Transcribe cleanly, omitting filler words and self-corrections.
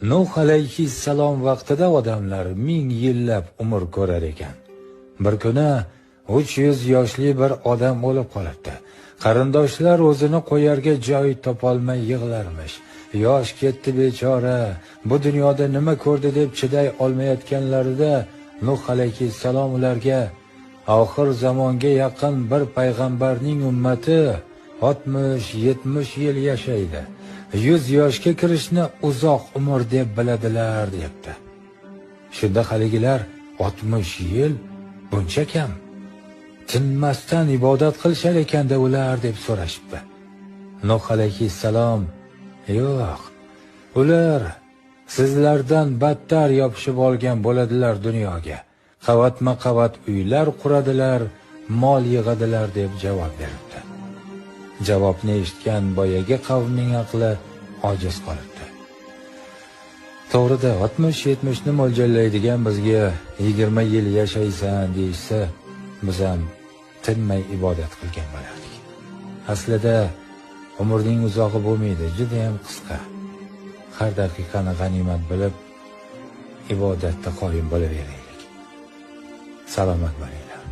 Nuh alayhissalom vaqtida odamlar 1000 yillab umr ko'rar ekan. Bir kuni 300 yoshli bir odam o'lib qolibdi. Qarindoshlar o'zini qo'yarga joy topolmay yig'larmish. Yosh ketdi bechora, bu dunyoda nima ko'rdi deb chiday olmayotganlarida Nuh alayhissalom ularga oxir zamonga yaqin bir payg'ambarning ummati 60-70 yil yashaydi. 100 yoshga kirishni uzoq umr deb biladilar debdi. Shunda haligilar 60 yil buncha kam. Tinmasdan ibodat qilishar ekanda ular deb so'rashibdi. Nuh alayhissalom: "Yo'q, ular sizlardan battar yopishib olgan bo'ladilar dunyoga. Qavatma-qavat uylar quradilar, mol yig'adilar" deb javob beribdi. Javobni eshitgan boyagi qavmning aqli ojiz qolibdi. To'g'rida 60-70 ni mo'ljallaydigan bizga 20 yil yashaysan deyishsa, biz ham tinmay ibodat qilgan bo'lardik. Aslida umrning uzog'i bo'lmaydi, juda ham qisqa. Har daqiqani g'animat bilib ibodatda qoyim bo'laveraylik. Salomat bo'linglar.